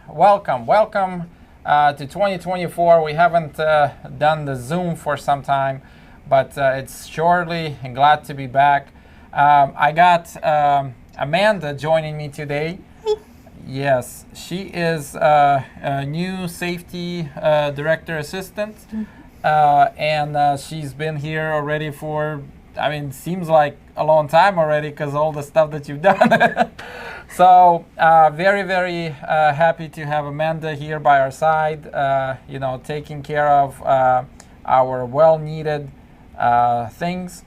Welcome to 2024. We haven't done the Zoom for some time, but it's surely glad to be back. I got Amanda joining me today. Yes, she is a new safety director assistant, and she's been here already for, I mean, seems like a long time already because all the stuff that you've done. So very happy to have Amanda here by our side, taking care of our well-needed things.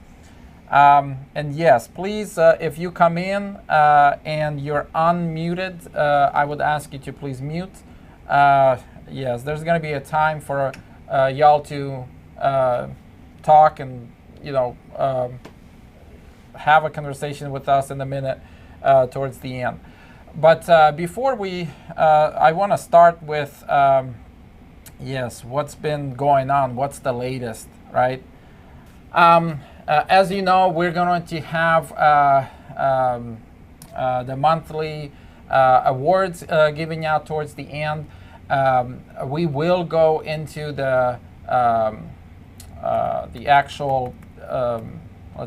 And yes, please, if you come in and you're unmuted, I would ask you to please mute. Yes, there's going to be a time for y'all to talk and, have a conversation with us in a minute towards the end. But before I want to start with, yes, what's been going on, what's the latest, right? As you know, we're going to have the monthly awards giving out towards the end. We will go into the actual,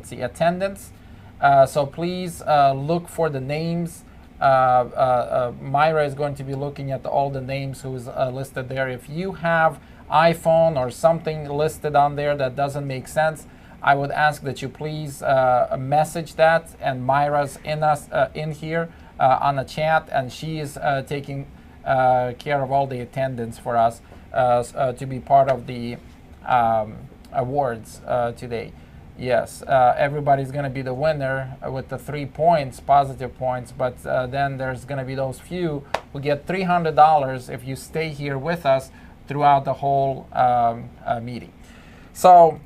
attendance. So please look for the names. Myra is going to be looking at all the names who's listed there. If you have iPhone or something listed on there that doesn't make sense, I would ask that you please message that, and Myra's in here on the chat, and she is taking care of all the attendance for us to be part of the awards today. Yes, everybody's going to be the winner with the 3 points, positive points, but then there's going to be those few who get $300 if you stay here with us throughout the whole meeting. So,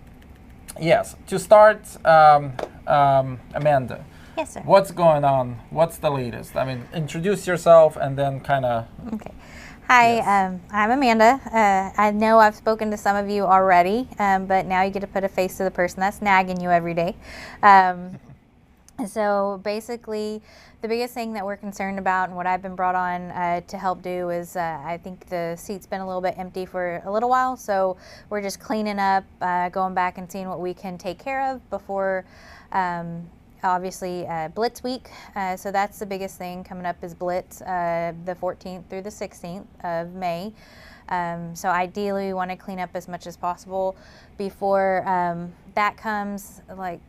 yes, to start, Amanda. Yes, sir. What's going on? What's the latest? I mean, introduce yourself and then kind of. Okay. Hi, yes. I'm Amanda. I know I've spoken to some of you already, but now you get to put a face to the person that's nagging you every day. So basically, the biggest thing that we're concerned about and what I've been brought on to help do is I think the seat's been a little bit empty for a little while, so we're just cleaning up, going back and seeing what we can take care of before obviously Blitz week. So that's the biggest thing coming up is Blitz, the 14th through the 16th of May. So ideally we want to clean up as much as possible before that comes, like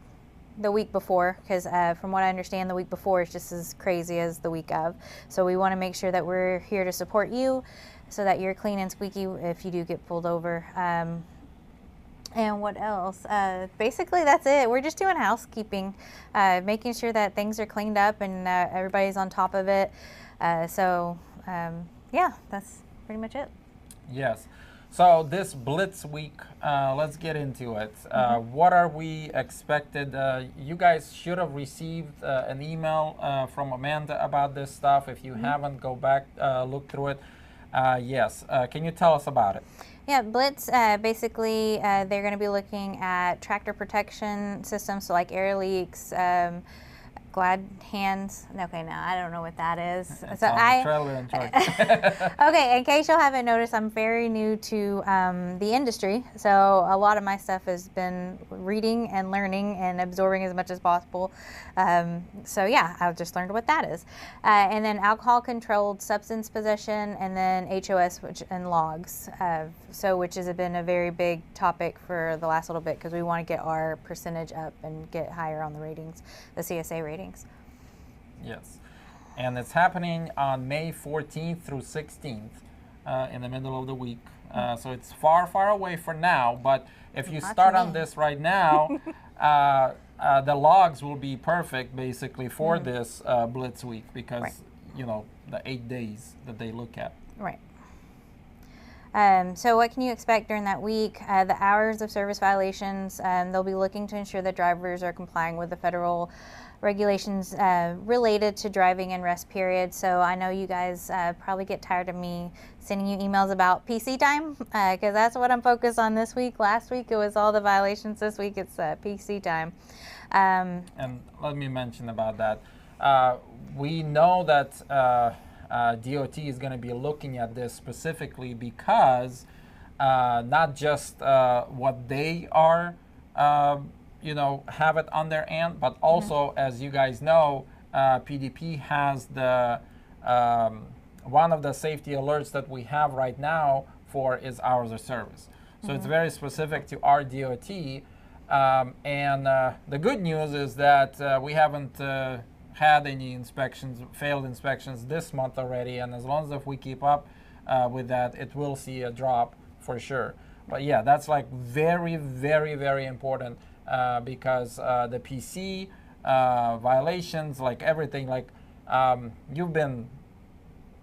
the week before, because from what I understand, the week before is just as crazy as the week of. So we want to make sure that we're here to support you so that you're clean and squeaky if you do get pulled over. And what else? Basically, that's it. We're just doing housekeeping, making sure that things are cleaned up and everybody's on top of it. Yeah, that's pretty much it. Yes. So this Blitz week, let's get into it. What are we expected? You guys should have received an email from Amanda about this stuff. If you haven't, go back, look through it. Yes. Can you tell us about it? Yeah, Blitz, basically, they're going to be looking at tractor protection systems, so like air leaks, glad hands. Okay, no, I don't know what that is. It's so on the trailer in charge. Okay, in case you haven't noticed, I'm very new to the industry, so a lot of my stuff has been reading and learning and absorbing as much as possible. So yeah, I've just learned what that is. And then alcohol-controlled substance possession, and then HOS and logs, which has been a very big topic for the last little bit because we want to get our percentage up and get higher on the ratings, the CSA ratings. Yes, and it's happening on May 14th through 16th in the middle of the week. So it's far away for now, but if you start on this right now, the logs will be perfect basically for this Blitz week because, the 8 days that they look at. Right. So what can you expect during that week? The hours of service violations, they'll be looking to ensure that drivers are complying with the federal regulations related to driving and rest periods. So I know you guys probably get tired of me sending you emails about PC time because that's what I'm focused on this week. Last week it was all the violations. This week it's PC time. And let me mention about that. We know that DOT is going to be looking at this specifically because not just what they are, have it on their end, but also, as you guys know, PDP has the one of the safety alerts that we have right now for is hours of service. So it's very specific to our DOT. And the good news is that we haven't had any inspections, failed inspections this month already. And as long as if we keep up with that, it will see a drop for sure. But yeah, that's like very, very, very important because the PC violations, like everything, like you've been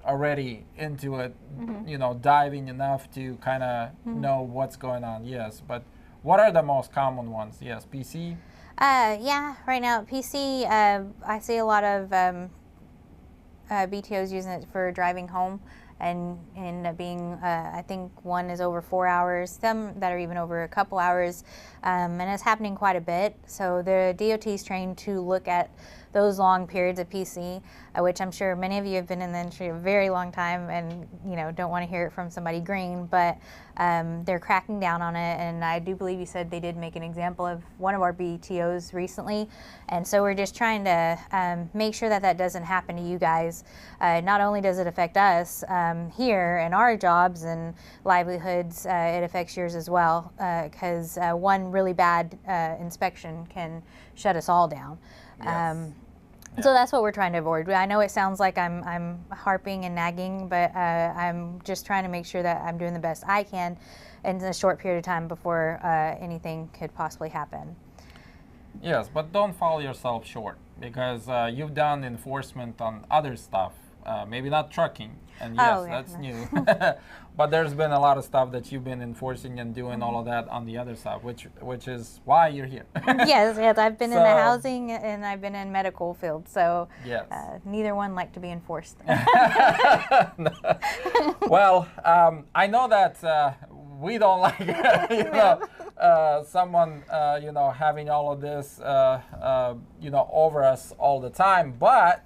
already into it, diving enough to kind of know what's going on. Yes, but what are the most common ones? Yes, PC? Yeah, right now PC, I see a lot of BTOs using it for driving home and being, I think one is over 4 hours, some that are even over a couple hours, and it's happening quite a bit. So the DOT is trained to look at those long periods of PC, which I'm sure many of you have been in the industry a very long time and don't want to hear it from somebody green, but they're cracking down on it. And I do believe you said they did make an example of one of our BTOs recently, and so we're just trying to make sure that that doesn't happen to you guys. Not only does it affect us here in our jobs and livelihoods, it affects yours as well, because one really bad inspection can shut us all down. Yes. So that's what we're trying to avoid. I know it sounds like I'm harping and nagging, but I'm just trying to make sure that I'm doing the best I can in a short period of time before anything could possibly happen. Yes, but don't fall yourself short because you've done enforcement on other stuff, maybe not trucking, and yes, that's new. But there's been a lot of stuff that you've been enforcing and doing all of that on the other stuff, which is why you're here. Yes, I've been in the housing and I've been in medical field, so yes. Neither one like to be enforced. Well, I know that we don't like someone having all of this over us all the time, but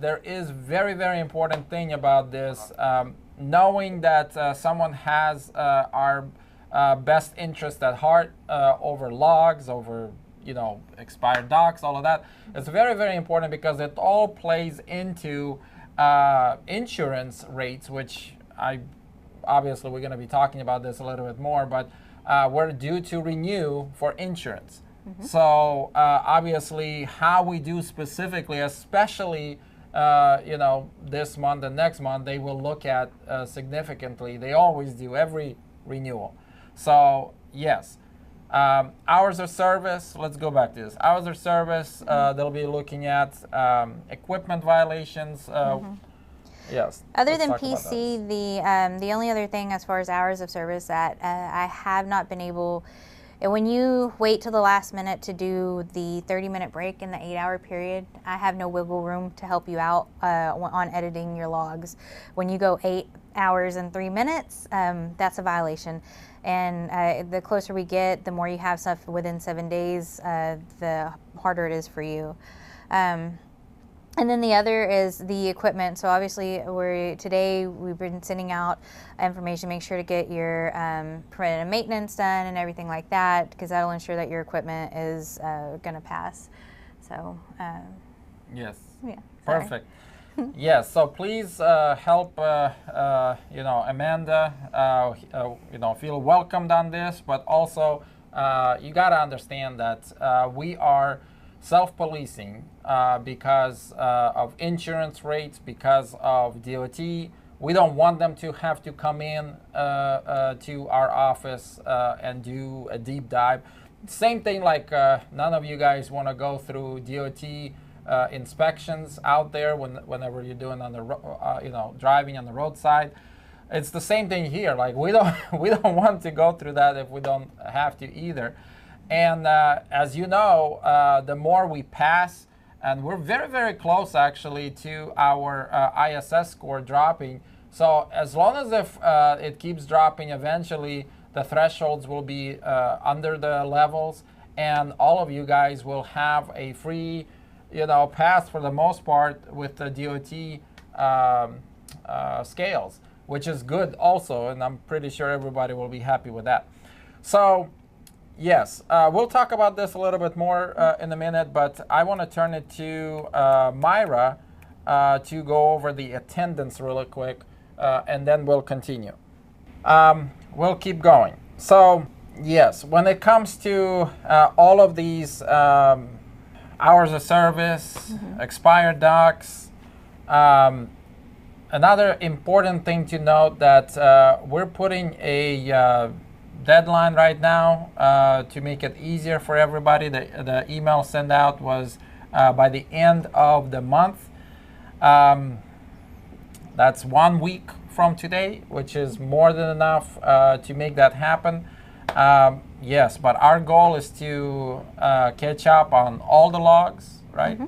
there is very, very important thing about this, knowing that someone has our best interest at heart over logs, over expired docs, all of that. It's very, very important because it all plays into insurance rates, which obviously we're going to be talking about this a little bit more, but we're due to renew for insurance. So obviously how we do specifically, especially this month and next month, they will look at significantly. They always do every renewal. So yes, hours of service, let's go back to this. Hours of service, they'll be looking at equipment violations. Yes. Other than PC, the only other thing as far as hours of service that I have not been able, when you wait till the last minute to do the 30-minute break in the 8-hour period, I have no wiggle room to help you out on editing your logs. When you go 8 hours and 3 minutes, that's a violation. And the closer we get, the more you have stuff within 7 days, the harder it is for you. And then the other is the equipment. So obviously today we've been sending out information, make sure to get your preventative maintenance done and everything like that, because that'll ensure that your equipment is going to pass. So yes. Yeah. Perfect. Yes, so please help Amanda feel welcomed on this, but also you got to understand that we are self-policing because of insurance rates, because of DOT. We don't want them to have to come in to our office and do a deep dive. Same thing, like none of you guys want to go through DOT inspections out there whenever you're doing on the driving on the roadside. It's the same thing here. Like we don't want to go through that if we don't have to either. And as you know, the more we pass, and we're very, very close actually to our ISS score dropping. So as long as if it keeps dropping, eventually the thresholds will be under the levels, and all of you guys will have a free, pass for the most part with the DOT scales, which is good also, and I'm pretty sure everybody will be happy with that. So yes, we'll talk about this a little bit more in a minute, but I want to turn it to Myra to go over the attendance really quick, and then we'll continue. We'll keep going. So yes, when it comes to all of these hours of service, expired docs, another important thing to note that we're putting a deadline right now to make it easier for everybody. The email sent out was by the end of the month. That's 1 week from today, which is more than enough to make that happen. Yes, but our goal is to catch up on all the logs, right?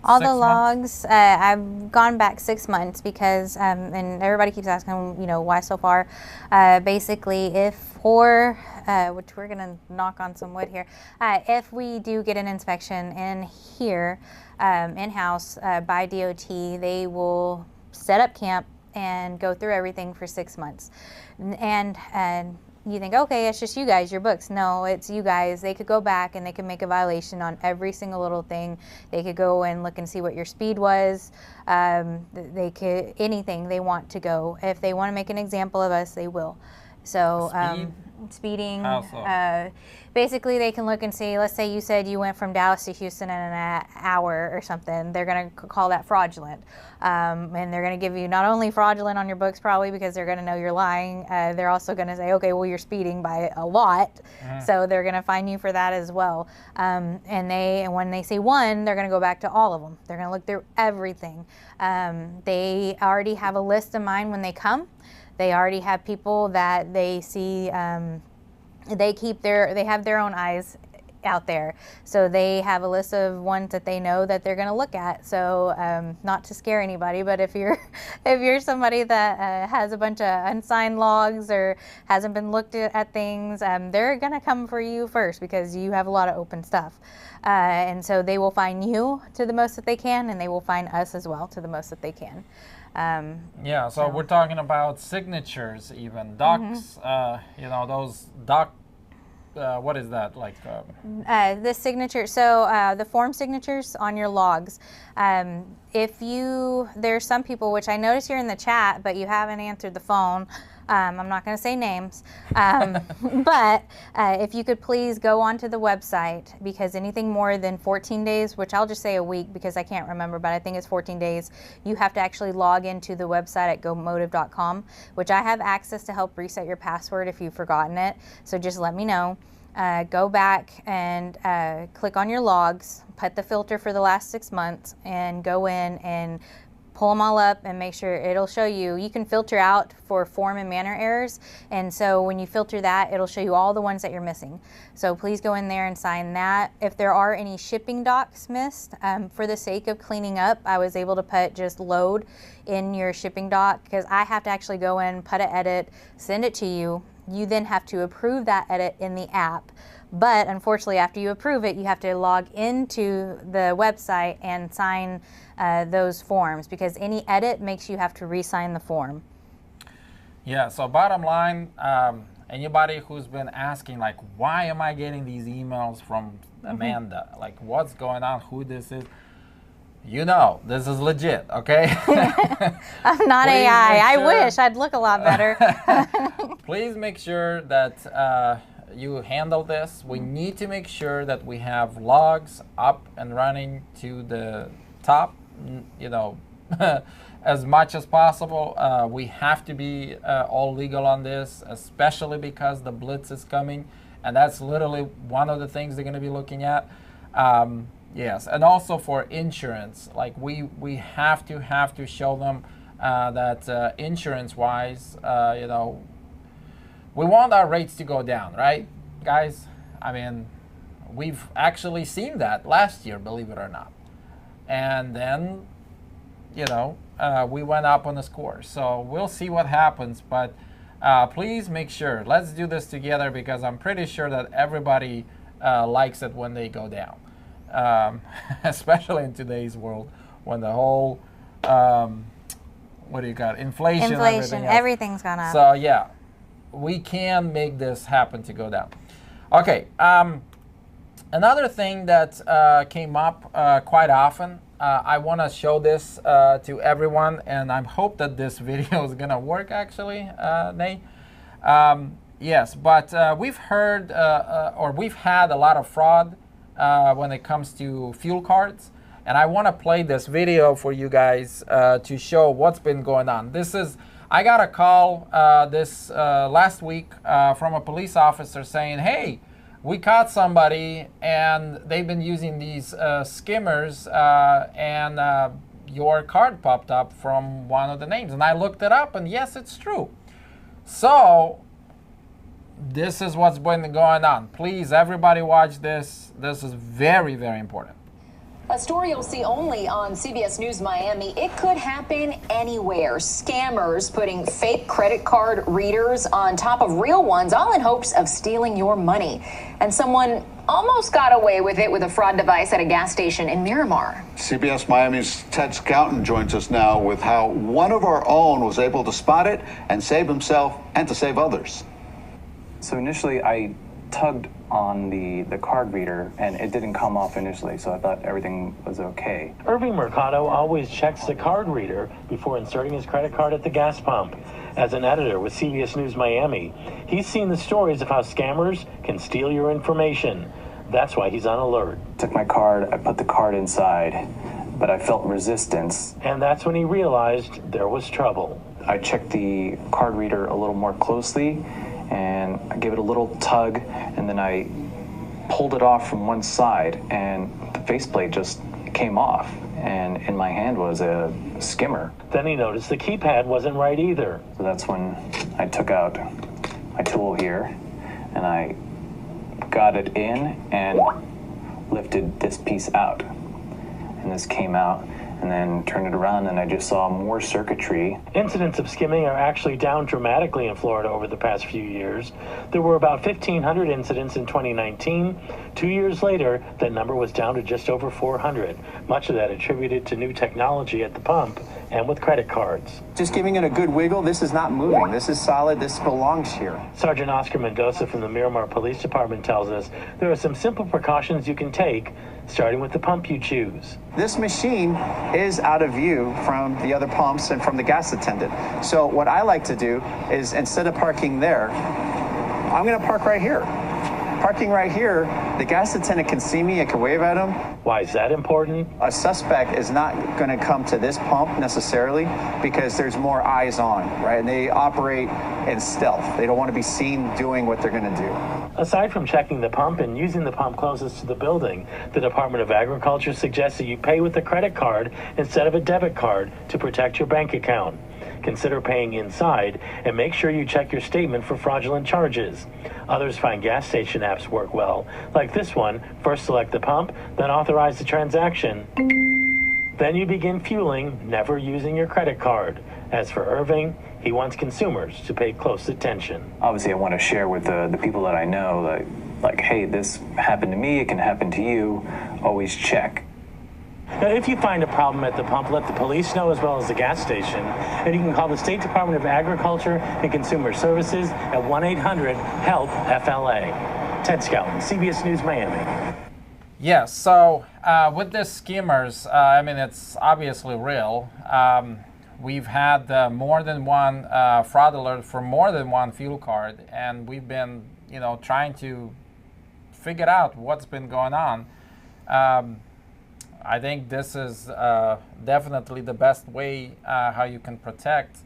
All the logs. I've gone back 6 months because, and everybody keeps asking, why so far? Basically, if for, which we're gonna knock on some wood here, if we do get an inspection in here, in-house by DOT, they will set up camp and go through everything for 6 months. And you think, okay, it's just you guys, your books. No, it's you guys. They could go back and they could make a violation on every single little thing. They could go and look and see what your speed was. They could, anything they want to go. If they want to make an example of us, they will. So speeding. Basically, they can look and see, let's say you said you went from Dallas to Houston in an hour or something. They're going to call that fraudulent. And they're going to give you not only fraudulent on your books probably because they're going to know you're lying. They're also going to say, okay, well, you're speeding by a lot. So they're going to fine you for that as well. And when they say one, they're going to go back to all of them. They're going to look through everything. They already have a list of mine when they come. They already have people that they see, they have their own eyes out there. So they have a list of ones that they know that they're going to look at. So not to scare anybody, but if you're somebody that has a bunch of unsigned logs or hasn't been looked at things, they're going to come for you first because you have a lot of open stuff. And so they will find you to the most that they can, and they will find us as well to the most that they can. Yeah, so we're talking about signatures, even docs. Those doc. What is that like? The signature. So the form signatures on your logs. There's some people, which I notice you're in the chat, but you haven't answered the phone. I'm not going to say names, but if you could please go onto the website, because anything more than 14 days, which I'll just say a week because I can't remember, but I think it's 14 days, you have to actually log into the website at gomotive.com, which I have access to help reset your password if you've forgotten it. So just let me know. Go back and click on your logs, put the filter for the last 6 months, and go in and pull them all up and make sure it'll show you. You can filter out for form and manner errors, and so when you filter that, it'll show you all the ones that you're missing. So please go in there and sign that. If there are any shipping docs missed, for the sake of cleaning up, I was able to put just load in your shipping doc, because I have to actually go in, put an edit, send it to you. You then have to approve that edit in the app. But unfortunately, after you approve it, you have to log into the website and sign those forms, because any edit makes you have to re-sign the form. Yeah, so bottom line, anybody who's been asking, like, why am I getting these emails from Amanda? Like, what's going on? Who this is? This is legit, okay? I'm not AI. I wish I'd look a lot better. Please make sure that you handle this. We need to make sure that we have logs up and running to the top, as much as possible. We have to be all legal on this, especially because the blitz is coming, and that's literally one of the things they're going to be looking at. Yes, and also for insurance, like we have to show them that insurance-wise, we want our rates to go down, right, guys? I mean, we've actually seen that last year, believe it or not. And then, we went up on the score. So we'll see what happens, but please make sure, let's do this together, because I'm pretty sure that everybody likes it when they go down, especially in today's world when the whole what do you got? Inflation, everything's gone up. So yeah, we can make this happen to go down. Okay. Another thing that came up quite often, I want to show this to everyone, and I hope that this video is going to work actually, Nate. Yes, but we've heard or we've had a lot of fraud when it comes to fuel cards, and I want to play this video for you guys to show what's been going on. I got a call this last week from a police officer saying, hey, we caught somebody and they've been using these skimmers and your card popped up from one of the names. And I looked it up and yes, it's true. So this is what's been going on. Please, everybody watch this. This is very, very important. A story you'll see only on CBS News Miami. It could happen anywhere. Scammers putting fake credit card readers on top of real ones, all in hopes of stealing your money. And someone almost got away with it with a fraud device at a gas station in Miramar. CBS Miami's Ted Scouten joins us now with how one of our own was able to spot it and save himself and to save others. So initially I tugged on the card reader and it didn't come off initially, so I thought everything was okay. Irving Mercado always checks the card reader before inserting his credit card at the gas pump. As an editor with CBS News Miami, he's seen the stories of how scammers can steal your information. That's why he's on alert. Took my card, I put the card inside, but I felt resistance. And that's when he realized there was trouble. I checked the card reader a little more closely and I gave it a little tug, and then I pulled it off from one side and the faceplate just came off, and in my hand was a skimmer. Then he noticed the keypad wasn't right either. So that's when I took out my tool here and I got it in and lifted this piece out, and this came out, and then turned it around and I just saw more circuitry. Incidents of skimming are actually down dramatically in Florida over the past few years. There were about 1,500 incidents in 2019. 2 years later, that number was down to just over 400. Much of that attributed to new technology at the pump and with credit cards. Just giving it a good wiggle. This is not moving. This is solid. This belongs here. Sergeant Oscar Mendoza from the Miramar Police Department tells us there are some simple precautions you can take, starting with the pump you choose. This machine is out of view from the other pumps and from the gas attendant. So what I like to do is, instead of parking there, I'm going to park right here. Parking right here, the gas attendant can see me, I can wave at him. Why is that important? A suspect is not going to come to this pump necessarily because there's more eyes on, right? And they operate in stealth. They don't want to be seen doing what they're going to do. Aside from checking the pump and using the pump closest to the building, the Department of Agriculture suggests that you pay with a credit card instead of a debit card to protect your bank account. Consider paying inside and make sure you check your statement for fraudulent charges. Others find gas station apps work well, like this one. First select the pump, then authorize the transaction. Then you begin fueling, never using your credit card. As for Irving, he wants consumers to pay close attention. Obviously I want to share with the people that I know, like, hey, this happened to me, it can happen to you, always check. Now, if you find a problem at the pump, let the police know as well as the gas station. And you can call the State Department of Agriculture and Consumer Services at 1-800-HELP-FLA. Ted Scouten, CBS News Miami. Yes, so with the skimmers, I mean, it's obviously real. We've had more than one fraud alert for more than one fuel card, and we've been, trying to figure out what's been going on. I think this is definitely the best way how you can protect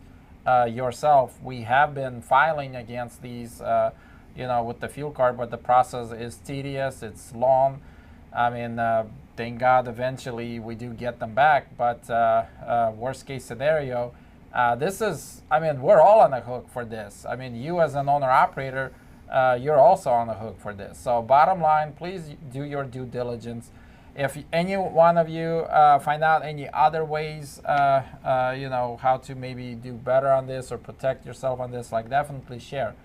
yourself. We have been filing against these, with the fuel card, but the process is tedious, it's long. I mean, thank God eventually we do get them back, but worst case scenario, we're all on the hook for this. I mean, you as an owner-operator, you're also on the hook for this. So bottom line, please do your due diligence. If any one of you find out any other ways, how to maybe do better on this or protect yourself on this, definitely share.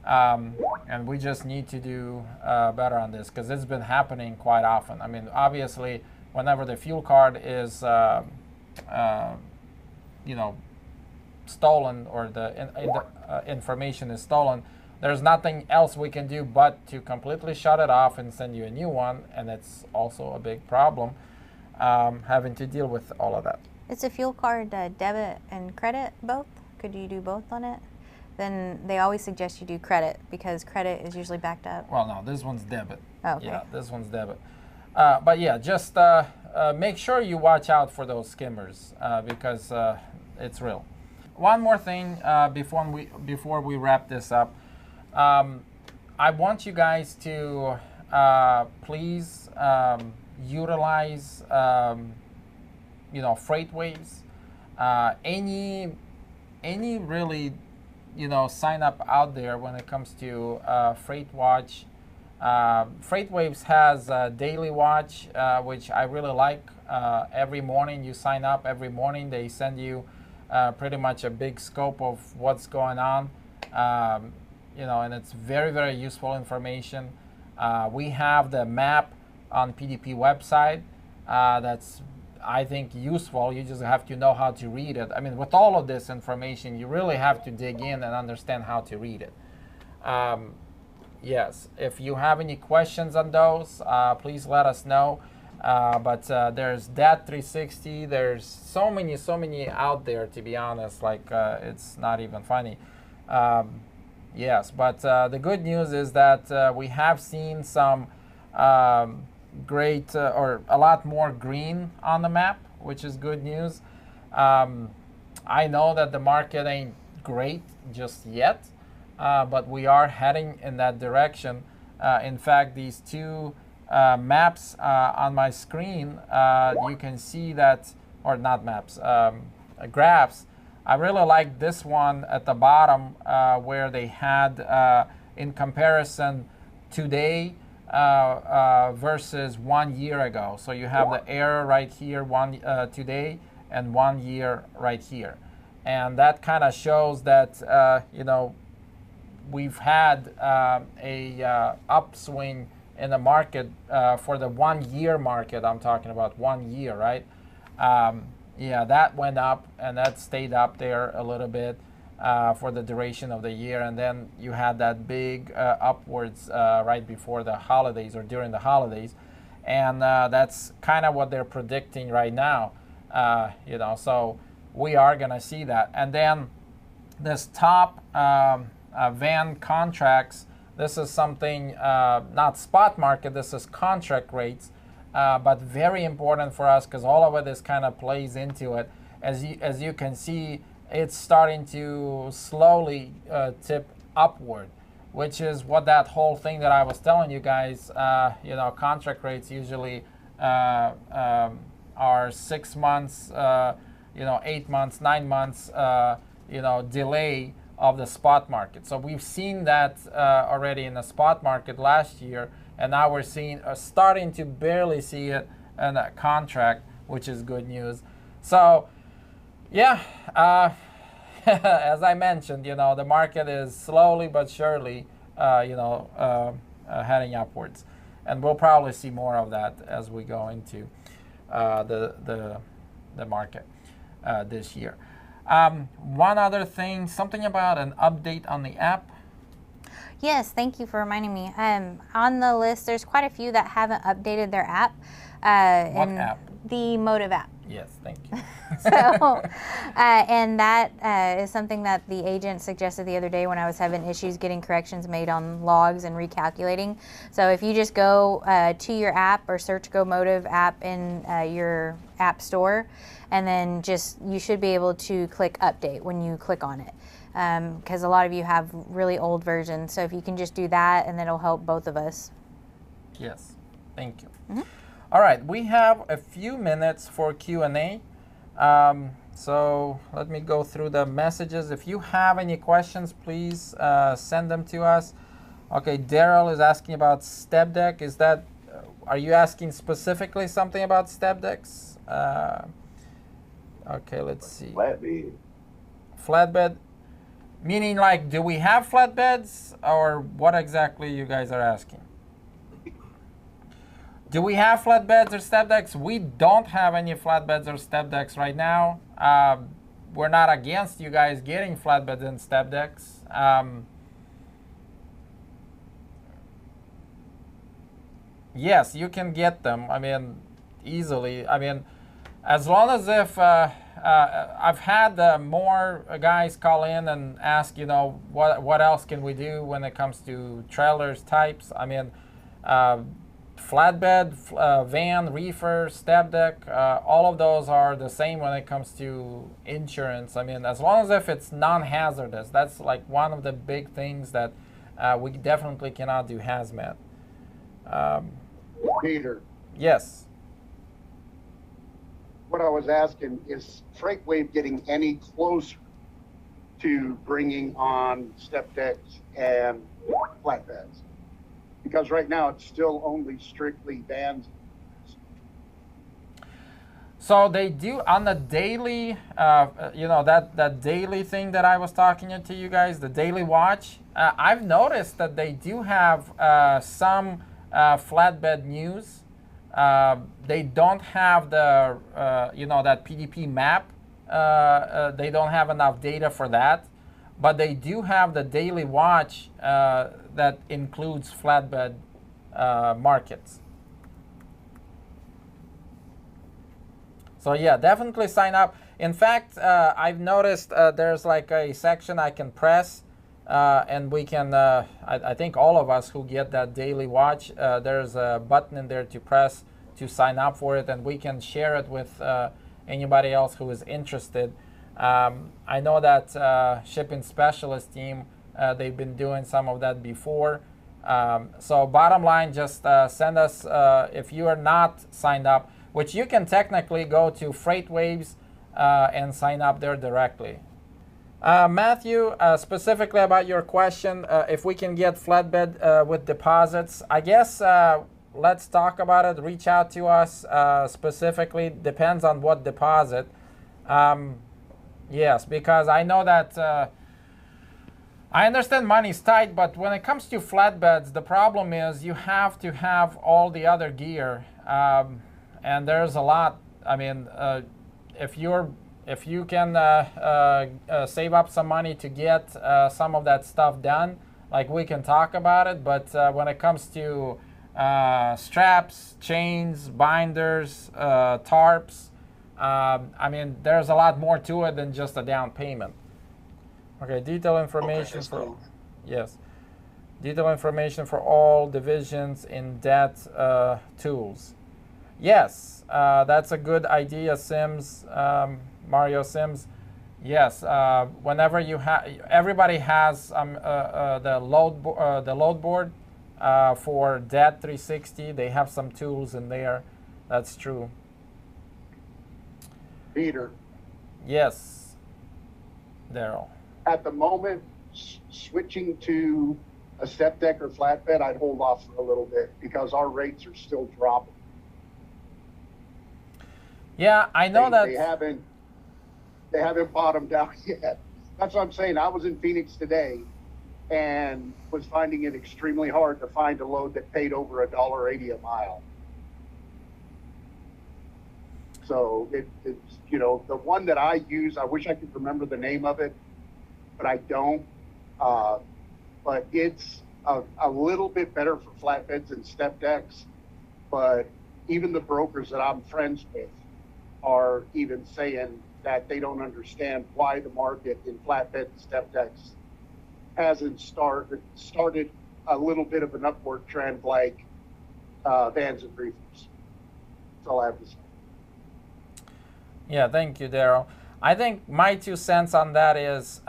And we just need to do better on this because it's been happening quite often. I mean, obviously, whenever the fuel card is, you know, stolen or the information is stolen, there's nothing else we can do but to completely shut it off and send you a new one. And it's also a big problem having to deal with all of that. Is a fuel card debit and credit both? Could you do both on it? Then they always suggest you do credit because credit is usually backed up. Well, no, this one's debit. Oh, okay. Yeah, this one's debit. But yeah, just make sure you watch out for those skimmers because it's real. One more thing before we wrap this up, I want you guys to please utilize you know, FreightWaves. Any really, you know, sign up out there when it comes to FreightWatch. FreightWaves has a daily watch, which I really like. Every morning you sign up. Every morning they send you pretty much a big scope of what's going on. You know, and it's very, very useful information. We have the map on PDP website that's, I think, useful. You just have to know how to read it. I mean, with all of this information, you really have to dig in and understand how to read it. Yes, if you have any questions on those, please let us know. But there's that 360. There's so many out there, to be honest. Like, it's not even funny. Yes, but the good news is that we have seen some great or a lot more green on the map, which is good news. I know that the market ain't great just yet, but we are heading in that direction. In fact, these two maps on my screen, you can see that, or not maps, graphs. I really like this one at the bottom where they had in comparison today versus 1 year ago. So you have the error right here, today, and 1 year right here. And that kind of shows that, you know, we've had a upswing in the market for the 1 year market. I'm talking about 1 year, right? Yeah, that went up and that stayed up there a little bit for the duration of the year. And then you had that big upwards right before the holidays or during the holidays. And that's kind of what they're predicting right now, you know, so we are going to see that. And then this top van contracts, this is something, not spot market, this is contract rates. But very important for us because all of it is kind of plays into it. As you can see, it's starting to slowly tip upward, which is what that whole thing that I was telling you guys. You know, contract rates usually are 6 months, you know, 8 months, 9 months, you know, delay of the spot market. So we've seen that already in the spot market last year. And now we're seeing, starting to barely see it in a contract, which is good news. So, yeah, as I mentioned, you know, the market is slowly but surely, you know, heading upwards. And we'll probably see more of that as we go into the market this year. One other thing, something about an update on the app. Yes, thank you for reminding me. On the list, there's quite a few that haven't updated their app. What app? The Motive app. Yes, thank you. So, and that is something that the agent suggested the other day when I was having issues getting corrections made on logs and recalculating. So if you just go to your app or search Go Motive app in your app store, and then you should be able to click update when you click on it. Because a lot of you have really old versions. So if you can just do that, and that'll help both of us. Yes, thank you. Mm-hmm. All right, we have a few minutes for Q&A. So let me go through the messages. If you have any questions, please send them to us. Okay, Daryl is asking about step deck. Is that, are you asking specifically something about step decks? Okay, let's see. Flatbed. Flatbed. Meaning, like, do we have flatbeds, or what exactly you guys are asking? Do we have flatbeds or step decks? We don't have any flatbeds or step decks right now. We're not against you guys getting flatbeds and step decks. Yes, you can get them. I mean, easily. I mean, as long as if I've had more guys call in and ask, you know, what else can we do when it comes to trailers types. I mean, flatbed, van, reefer, step deck, all of those are the same when it comes to insurance. I mean, as long as if it's non-hazardous, that's like one of the big things that we definitely cannot do hazmat. Peter, Yes. what I was asking is FreightWave getting any closer to bringing on step decks and flatbeds? Because right now it's still only strictly vans. So they do on the daily, you know, that daily thing that I was talking to you guys, the daily watch. I've noticed that they do have some flatbed news. They don't have the, you know, that PDP map. They don't have enough data for that. But they do have the daily watch that includes flatbed markets. So yeah, definitely sign up. In fact, I've noticed there's like a section I can press and we can, I think all of us who get that daily watch, there's a button in there to press to sign up for it, and we can share it with anybody else who is interested. I know that shipping specialist team, they've been doing some of that before. So bottom line, just send us, if you are not signed up, which you can technically go to FreightWaves and sign up there directly. Matthew, specifically about your question, if we can get flatbed with deposits, I guess let's talk about it. Reach out to us specifically. Depends on what deposit. Yes, because I know that I understand money's tight, but when it comes to flatbeds, the problem is you have to have all the other gear, and there's a lot. I mean, if you can save up some money to get some of that stuff done, like we can talk about it. But when it comes to straps, chains, binders, tarps, I mean, there's a lot more to it than just a down payment. Okay, detailed information for, yes, detailed information for all divisions in that tools. Yes, that's a good idea, Sims, Mario Sims. Yes, whenever you have, everybody has the load board for DAT 360. They have some tools in there. That's true. Peter. Yes, Daryl. At the moment, switching to a step deck or flatbed, I'd hold off for a little bit because our rates are still dropping. Yeah, I know that they haven't bottomed out yet. That's what I'm saying. I was in Phoenix today and was finding it extremely hard to find a load that paid over $1.80 a mile. So it's, you know, the one that I use, I wish I could remember the name of it, but I don't. But it's a little bit better for flatbeds and step decks. But even the brokers that I'm friends with are even saying that they don't understand why the market in flatbed and step decks hasn't started a little bit of an upward trend like vans and reefers. That's all I have to say. Yeah, thank you, Daryl. I think my 2 cents on that is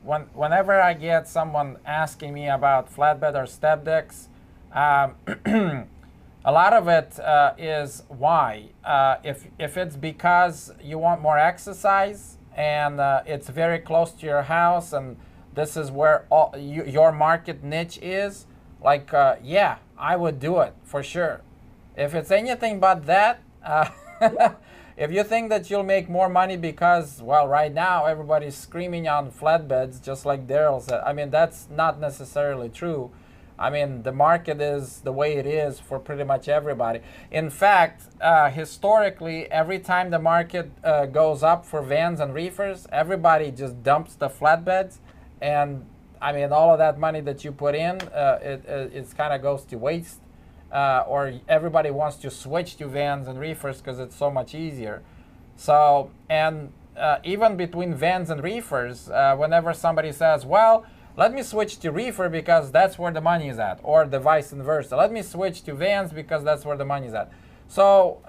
whenever I get someone asking me about flatbed or step decks, a lot of it is why. If it's because you want more exercise and it's very close to your house and this is where your market niche is, like, yeah, I would do it for sure. If it's anything but that, if you think that you'll make more money because, well, right now everybody's screaming on flatbeds, just like Daryl said, I mean, that's not necessarily true. I mean, the market is the way it is for pretty much everybody. In fact, historically, every time the market goes up for vans and reefers, everybody just dumps the flatbeds, and I mean, all of that money that you put in, it kind of goes to waste. Or everybody wants to switch to vans and reefers because it's so much easier. So, and even between vans and reefers, whenever somebody says, well, let me switch to reefer because that's where the money is at, or the vice versa. Let me switch to vans because that's where the money is at. So,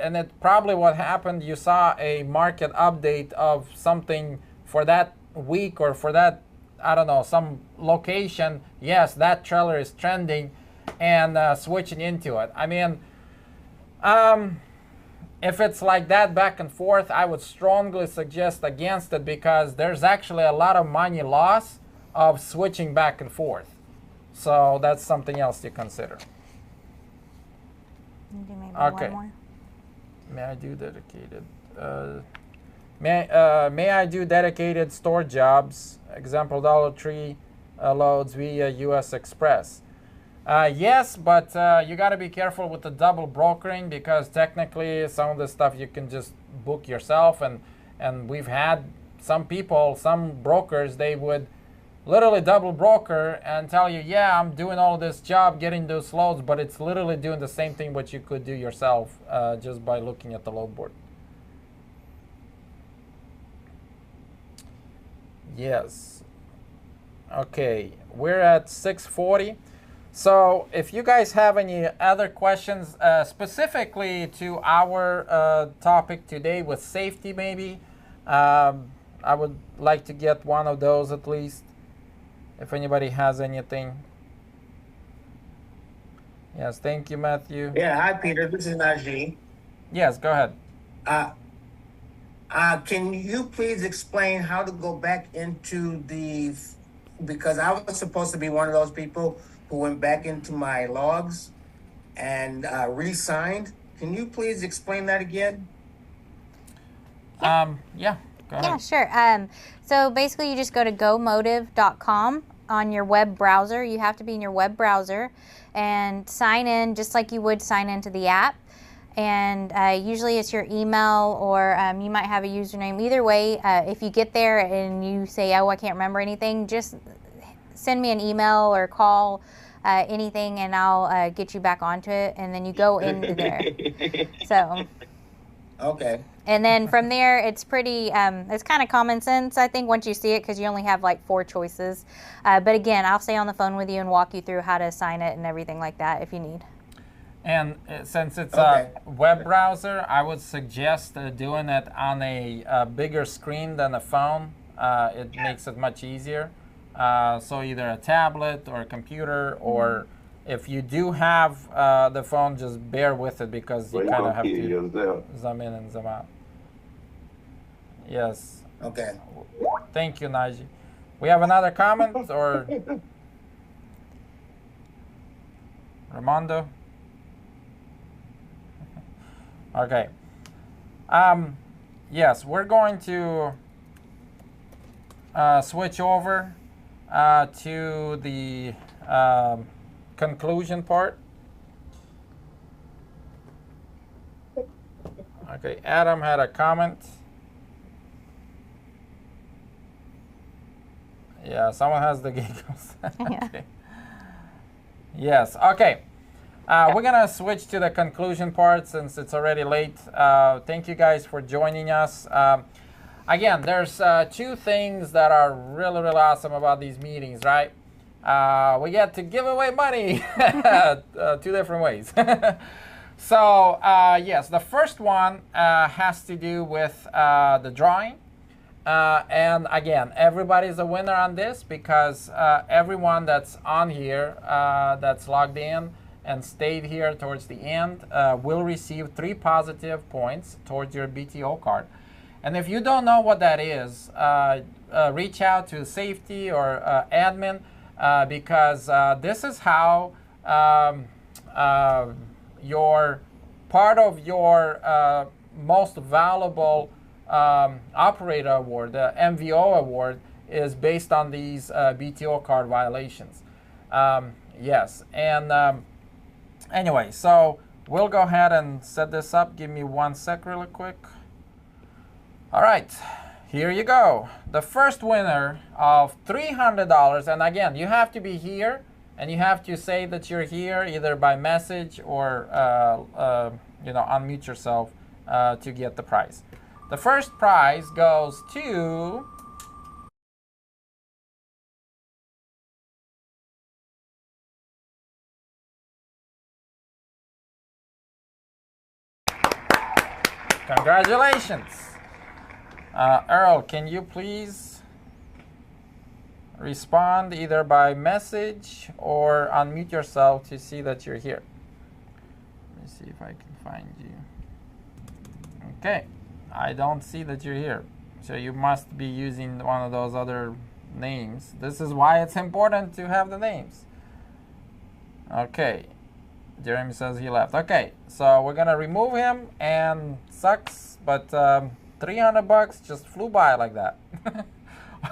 and it probably what happened, you saw a market update of something for that week or for that, I don't know, some location. Yes, that trailer is trending, and switching into it. I mean, if it's like that back and forth, I would strongly suggest against it because there's actually a lot of money loss of switching back and forth. So that's something else to consider. Do maybe Okay. one more. May I do dedicated? May I do dedicated store jobs? Example, Dollar Tree loads via U.S. Express. Yes, but you got to be careful with the double brokering because technically some of the stuff you can just book yourself, and we've had some people, some brokers, they would literally double broker and tell you, yeah, I'm doing all this job getting those loads, but it's literally doing the same thing what you could do yourself just by looking at the load board. Yes. Okay, we're at 6:40. So if you guys have any other questions specifically to our topic today with safety maybe, I would like to get one of those at least, if anybody has anything. Yes, thank you, Matthew. Yeah, hi, Peter. This is Najee. Yes, go ahead. Can you please explain how to go back into the, because I was supposed to be one of those people who went back into my logs and re-signed. Can you please explain that again? Yeah, go ahead. Yeah, sure. So basically you just go to gomotive.com on your web browser. You have to be in your web browser and sign in just like you would sign into the app. And usually it's your email, or you might have a username. Either way, if you get there and you say, oh, I can't remember anything, just send me an email or call anything, and I'll get you back onto it, and then you go into there. So. Okay. And then from there, it's pretty, it's kind of common sense, I think, once you see it, because you only have like 4 choices. But again, I'll stay on the phone with you and walk you through how to sign it and everything like that if you need. And since it's a web browser, I would suggest doing it on a bigger screen than a phone. It makes it much easier. So either a tablet or a computer, or if you do have the phone, just bear with it because you kind of have to zoom in and zoom out. Yes. Okay. Thank you, Najee. We have another comment, or Ramondo? Okay. Yes, we're going to switch over to the conclusion part. Okay, Adam had a comment. Yeah, someone has the giggles. Okay. Yes, okay. We're going to switch to the conclusion part since it's already late. Thank you guys for joining us. Again, there's 2 things that are really, really awesome about these meetings, right? We get to give away money 2 different ways. So, yes, the first one has to do with the drawing. And again, everybody's a winner on this because everyone that's on here that's logged in and stayed here towards the end will receive 3 positive points towards your BTO card. And if you don't know what that is, reach out to safety or admin because this is how your part of your most valuable operator award, the MVO award, is based on these BTO card violations. Yes, and anyway, so we'll go ahead and set this up. Give me 1 sec really quick. All right, here you go. The first winner of $300, and again, you have to be here, and you have to say that you're here either by message or unmute yourself to get the prize. The first prize goes to congratulations. Earl, can you please respond either by message or unmute yourself to see that you're here? Let me see if I can find you. Okay, I don't see that you're here. So you must be using one of those other names. This is why it's important to have the names. Okay, Jeremy says he left. Okay, so we're gonna remove him, and sucks, but $300 just flew by like that.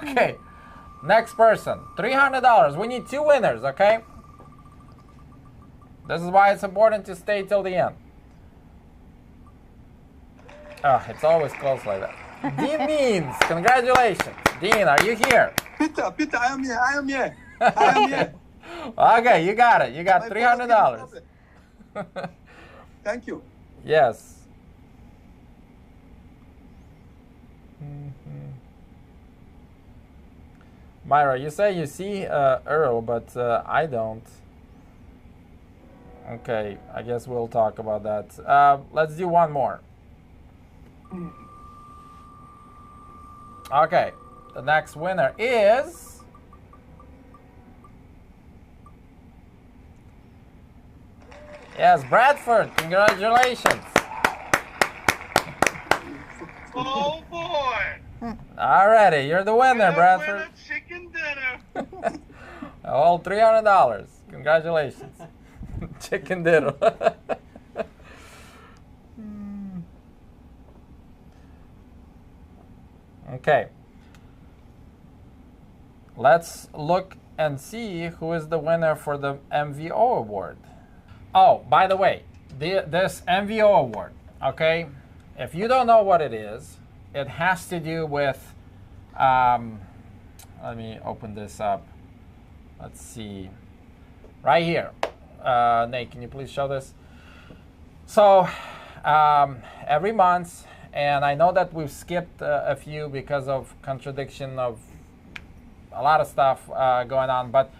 Okay, next person, $300. We need 2 winners, okay? This is why it's important to stay till the end. Oh, it's always close like that. Dean Means, congratulations. Dean, are you here? Peter, I am here. I am here. I am here. Okay, you got it. You got $300. Thank you. Yes. Myra, you say you see Earl, but I don't. Okay, I guess we'll talk about that. Let's do one more. Okay, the next winner is yes, Bradford. Congratulations. Oh boy! Alrighty, you're the winner, Bradford. Chicken dinner. All $300. Congratulations. Chicken dinner. Okay. Let's look and see who is the winner for the MVO award. Oh, by the way, this MVO award, okay? If you don't know what it is, it has to do with, let me open this up. Let's see, right here. Nate, can you please show this? So every month, and I know that we've skipped a few because of contradiction of a lot of stuff going on, but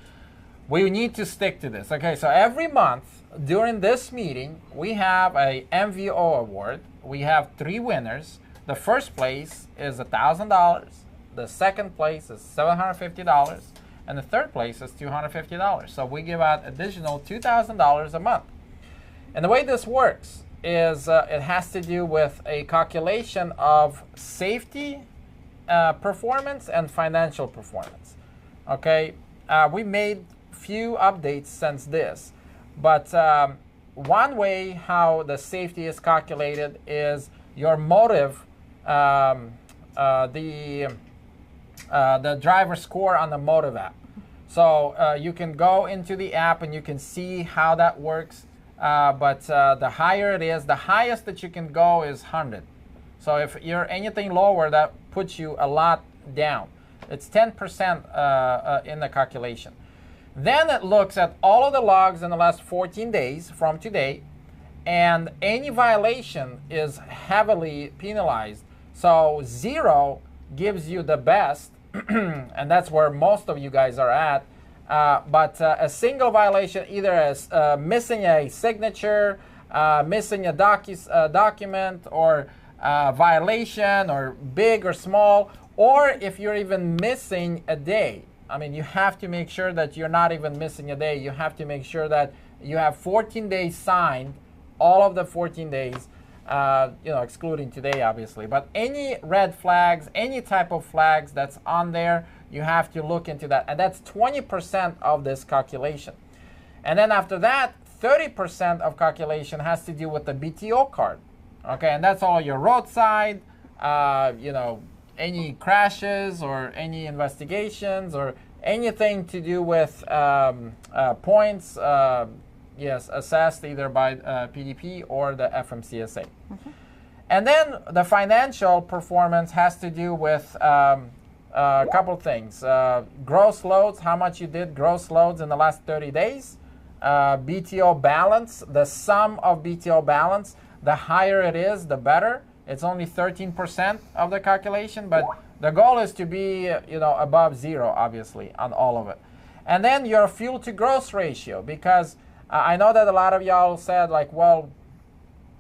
we need to stick to this. Okay, so every month during this meeting, we have a MVO award. We have 3 winners. The first place is $1,000. The second place is $750. And the third place is $250. So we give out additional $2,000 a month. And the way this works is it has to do with a calculation of safety performance and financial performance. Okay, we made few updates since this, but one way how the safety is calculated is your motive, the driver score on the motive app. So you can go into the app and you can see how that works. But the higher it is, the highest that you can go is 100. So if you're anything lower, that puts you a lot down. It's 10% in the calculation. Then it looks at all of the logs in the last 14 days from today, and any violation is heavily penalized. So 0 gives you the best, and that's where most of you guys are at. But a single violation, either as missing a signature, missing a document, or violation, or big or small, or if you're even missing a day. I mean, you have to make sure that you're not even missing a day. You have to make sure that you have 14 days signed, all of the 14 days, excluding today, obviously. But any red flags, any type of flags that's on there, you have to look into that. And that's 20% of this calculation. And then after that, 30% of calculation has to do with the BTO card. Okay, and that's all your roadside, you know, any crashes or any investigations or anything to do with points, yes, assessed either by PDP or the FMCSA. And then the financial performance has to do with a couple things. Gross loads, how much you did gross loads in the last 30 days. BTO balance, the sum of BTO balance, the higher it is, the better. It's only 13% of the calculation, but the goal is to be, you know, above zero, obviously, on all of it. And then your fuel to gross ratio, because I know that a lot of y'all said, like, well,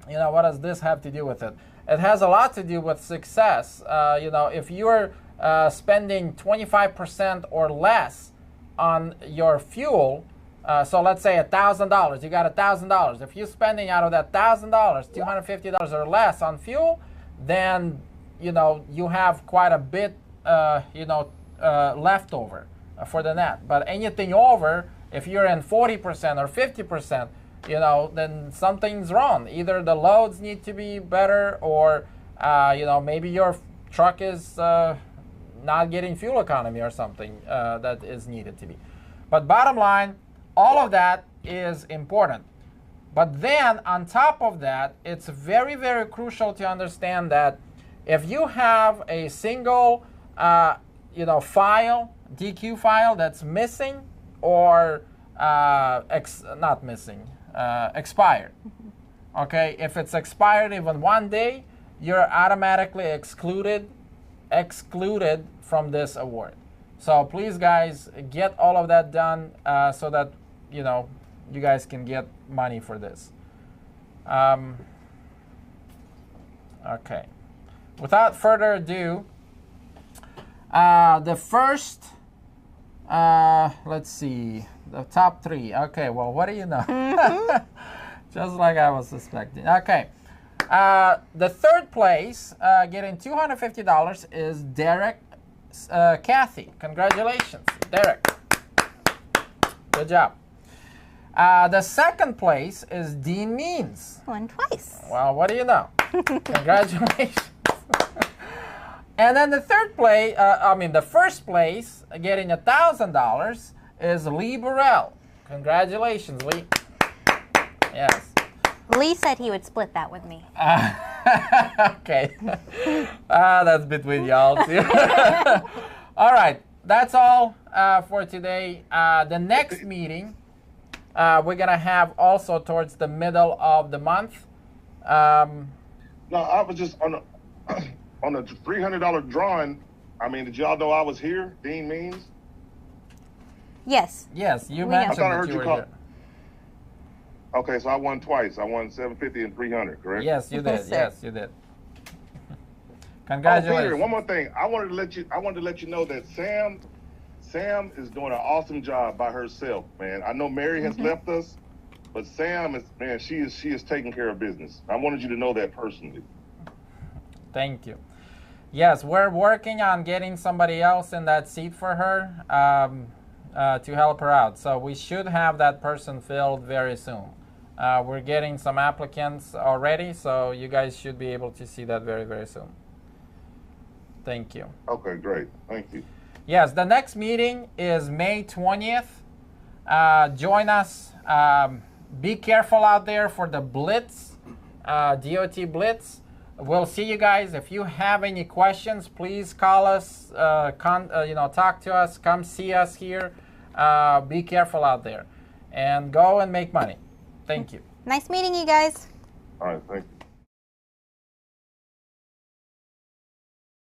you know, what does this have to do with it? It has a lot to do with success. You know, if you're spending 25% or less on your fuel, so let's say $1,000, you got $1,000. If you're spending out of that $1,000, $250 or less on fuel, then, you know, you have quite a bit, you know, left over for the net. But anything over, if you're in 40% or 50%, you know, then something's wrong. Either the loads need to be better, or, you know, maybe your truck is not getting fuel economy or something that is needed to be. But bottom line, all of that is important. But then on top of that, it's very, very crucial to understand that if you have a single, you know, file, DQ file that's missing or not missing, expired. Okay, if it's expired even one day, you're automatically excluded from this award. So please, guys, get all of that done so that, you know, you guys can get money for this. Okay. Without further ado, the first, let's see, the top three. Okay, well, what do you know? Just like I was suspecting. Okay. The third place, getting $250, is Derek Kathy. Congratulations, Derek. Good job. The second place is Dean Means. Won twice. Well, what do you know? Congratulations. And then the third place, the first place, getting $1,000 is Lee Burrell. Congratulations, Lee. Yes. Lee said he would split that with me. Okay. That's between y'all too. All right. That's all for today. The next meeting we're going to have also towards the middle of the month. No, I was just on a $300 drawing. I mean, did y'all know I was here, Dean Means? Yes. Yes, you mentioned that you were here. Okay, so I won twice. I won $750 and $300, correct? Yes, you did. Yes, you did. Congratulations. Oh, Peter, one more thing. I wanted to let you know that Sam is doing an awesome job by herself, man. I know Mary has left us, but Sam is, man, she is taking care of business. I wanted you to know that personally. Thank you. Yes, we're working on getting somebody else in that seat for her to help her out. So we should have that person filled very soon. We're getting some applicants already, so you guys should be able to see that very, very soon. Thank you. Okay, great. Thank you. Yes, the next meeting is May 20th. Join us. Be careful out there for the Blitz, DOT Blitz. We'll see you guys. If you have any questions, please call us, talk to us, come see us here. Be careful out there. And go and make money. Thank you. Nice meeting you guys. All right, thank you.